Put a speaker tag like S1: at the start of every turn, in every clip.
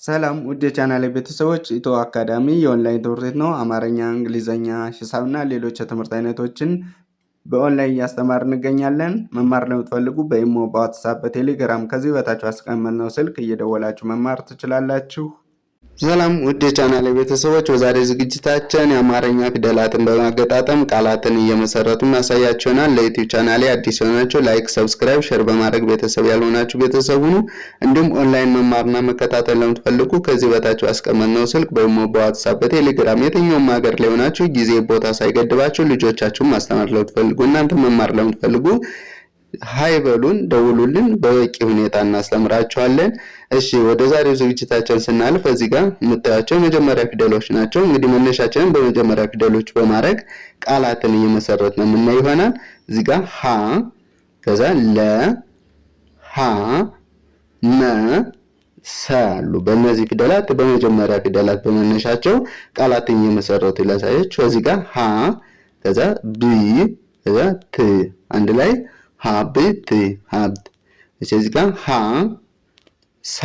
S1: ሰላም ውድ የቻናሌ ቤተሰቦች፣ ኢትዮ አካዳሚ የኦንላይን ትምህርት ቤት ነው። አማርኛ፣ እንግሊዘኛ፣ ሂሳብና ሌሎች የትምህርት አይነቶችን በኦንላይን እያስተማር እንገኛለን። መማር ለምትፈልጉ በኢሞ፣ በዋትሳፕ፣ በቴሌግራም ከዚህ በታች አስቀመጥነው ስልክ እየደወላችሁ መማር ትችላላችሁ። ሰላም ውድ የቻናሌ ቤተሰቦች፣ በዛሬ ዝግጅታችን የአማርኛ ፊደላትን በማገጣጠም ቃላትን እየመሰረቱ እናሳያችኋለን። ለዩቲዩብ ቻናሌ አዲስ የሆናችሁ ላይክ፣ ሰብስክራይብ፣ ሼር በማድረግ ቤተሰብ ያልሆናችሁ ቤተሰብ ሁኑ። እንዲሁም ኦንላይን መማርና መከታተል ለምትፈልጉ ከዚህ በታች አስቀመጥነው ስልክ በኢሞ፣ በዋትሳፕ፣ በቴሌግራም የትኛውም ሀገር ላይ ሆናችሁ ጊዜ ቦታ ሳይገድባችሁ ልጆቻችሁን ማስተማር ለምትፈልጉ እናንተ መማር ለምትፈልጉ ሃይ በሉን፣ ደውሉልን። በበቂ ሁኔታ እናስተምራችኋለን። እሺ ወደ ዛሬው ዝግጅታችን ስናልፍ እዚህ ጋር የምታያቸው መጀመሪያ ፊደሎች ናቸው። እንግዲህ መነሻችንን በመጀመሪያ ፊደሎች በማድረግ ቃላትን እየመሰረትን የምናይ ይሆናል። እዚህ ጋር ሀ፣ ከዛ ለ፣ ሀ፣ መ፣ ሰ አሉ። በእነዚህ ፊደላት በመጀመሪያ ፊደላት በመነሻቸው ቃላትን እየመሰረቱ ላሳያችሁ። እዚህ ጋር ሀ፣ ከዛ ብ፣ ከዛ ት አንድ ላይ ሀብት ሀብት። እዚህ ጋር ሀ ሳ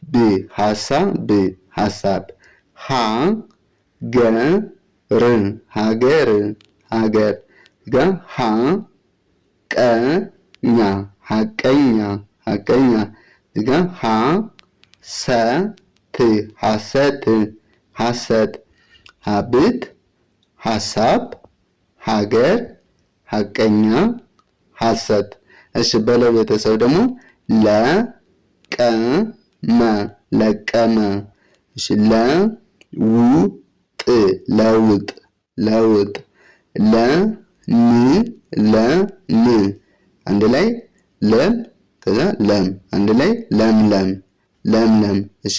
S1: ብ ሀሳብ ሀሳብ። ሀ ገ ር ሀገር ሀገር። ጋር ሀ ቀ ኛ ሀቀኛ ሀቀኛ። ጋር ሀ ሰ ት ሀሰት ሀሰት። ሀብት ሀሳብ ሀገር ሀቀኛ ሀሰት። እሺ በለው ቤተሰብ ደግሞ ለቀመ ለቀመ። እሺ ለውጥ ለውጥ ለውጥ። ለምለም አንድ ላይ ለም ከዛ ለም አንድ ላይ ለምለም ለምለም። እሺ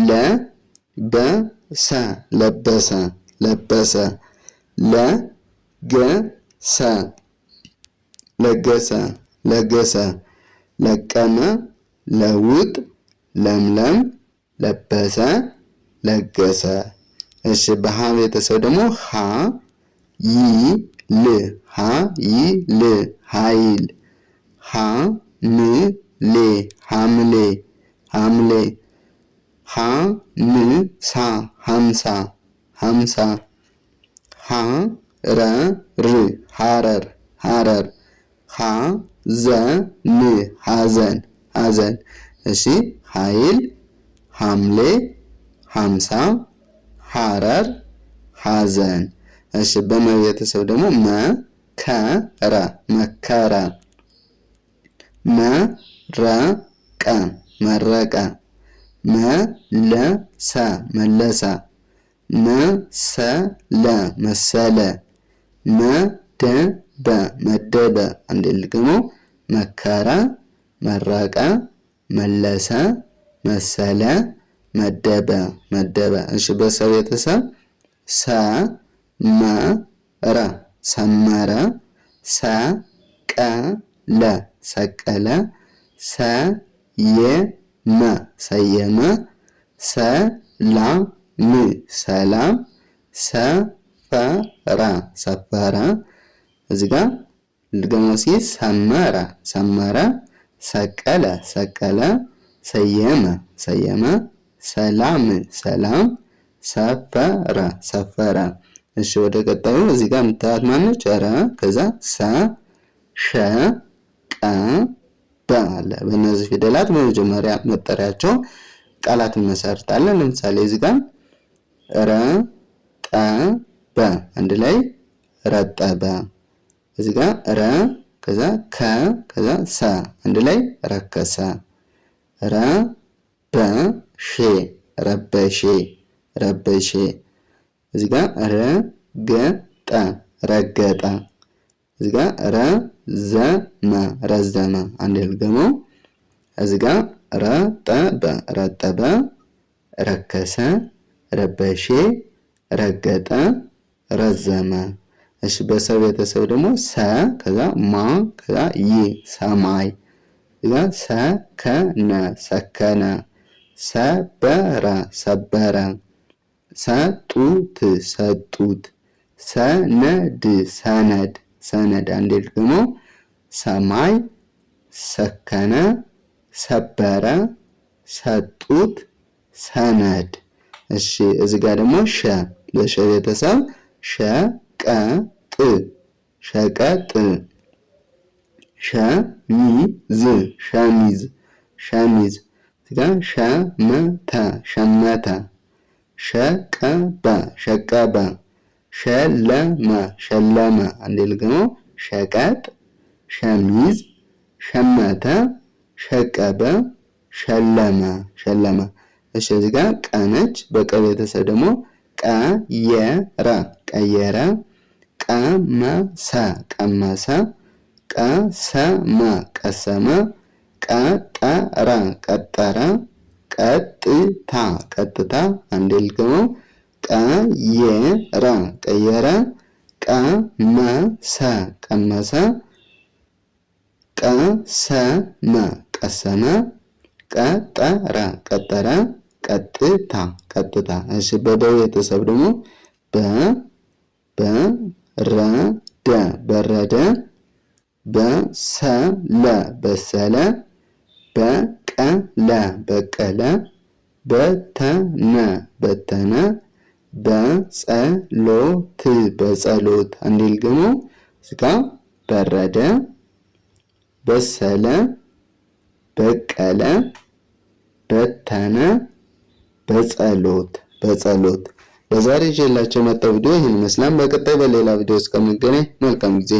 S1: ለበሰ ለበሰ ለበሰ። ለገሰ ለገሰ ለገሰ። ለቀመ ለውጥ ለምለም ለበሰ ለገሰ። እሺ በሀ ቤተሰብ ደግሞ ሀ ይል ሀ ይል ሀይል። ሀ ምሌ ሐምሌ ሐምሌ። ሀ ምሳ ሀምሳ ሀምሳ። ሀ ረር ሀረር ሀረር። ሐዘን ሐዘን ሐዘን። እሺ ኃይል ሐምሌ ሀምሳ ሐረር ሐዘን። እሺ በመቤተሰብ ደግሞ መከረ መከረ። መረቀ መረቀ። መለሰ መለሰ። መሰለ መሰለ። መደበ መደበ። አንዴ ልግሞ መከረ መረቀ መለሰ መሰለ መደበ መደበ። እሺ በሰ ቤተሰብ ሰመረ ሰመረ። ሰቀለ ሰቀለ። ሰየመ ሰየመ። ሰላም ሰላም። ሰፈረ ሰፈረ። እዚህ ጋር ልገመሲ ሰመረ ሰመረ። ሰቀለ ሰቀለ። ሰየመ ሰየመ። ሰላም ሰላም። ሰፈረ ሰፈረ። እሺ ወደ ቀጣዩ እዚህ ጋር የምታዩት ማነች? ረ ከዛ ሰ ሸ ቀ በ አለ። በእነዚህ ፊደላት በመጀመሪያ መጠሪያቸው ቃላት እንመሰርታለን። ለምሳሌ እዚህ ጋር ረ ጠ በ አንድ ላይ ረጠበ። እዚህ ጋር ረ ከዛ ከ ከዛ ሰ አንድ ላይ ረከሰ። ረበሼ ረበሼ ረበሼ። እዚህ ጋር ረገጠ ረገጠ። እዚህ ጋር ረዘመ ረዘመ። አንድ ልገመው። እዚህ ጋር ረጠበ ረጠበ። ረከሰ ረበሼ ረገጠ ረዘመ። እሺ በሰ ቤተሰብ ደግሞ ሰ ከዛ ማ ከዛ ይ ሰማይ። እዛ ሰከነ ሰከነ። ሰበረ ሰበረ። ሰጡት ሰጡት። ሰነድ ሰነድ ሰነድ። አንዴ ደግሞ ሰማይ ሰከነ ሰበረ ሰጡት ሰነድ። እሺ እዚህ ጋር ደግሞ ሸ ለሸ ቤተሰብ ሸቀጥ ሸቀጥ። ሸሚዝ ሸሚዝ ሸሚዝ። እዚህ ጋር ሸመተ ሸመተ። ሸቀበ ሸቀበ። ሸለመ ሸለመ። አንዴ ልግሞ ሸቀጥ ሸሚዝ ሸመተ ሸቀበ ሸለመ ሸለመ። እሺ እዚህ ጋር ቀ ነች። በቀ ቤተሰብ ደግሞ ቀየረ ቀየረ። ቀመሰ ቀመሰ። ቀሰመ ቀሰመ። ቀጠረ ቀጠረ። ቀጥታ ቀጥታ። አንዴ ልግመው ቀየረ ቀየረ። ቀመሰ ቀመሰ። ቀሰመ ቀሰመ። ቀጠረ ቀጠረ። ቀጥታ ቀጥታ። እሺ በደ ቤተሰብ ደግሞ በረደ በረደ። በሰለ በሰለ። በቀለ በቀለ። በተነ በተነ። በጸሎት በጸሎት። አንዴ ልግመው እዚህ ጋር በረደ በሰለ በቀለ በተነ በጸሎት በጸሎት። ለዛሬ ይዤላችሁ የመጣው ቪዲዮ ይህን ይመስላል። በቀጣይ በሌላ ቪዲዮ እስከምንገናኝ መልካም ጊዜ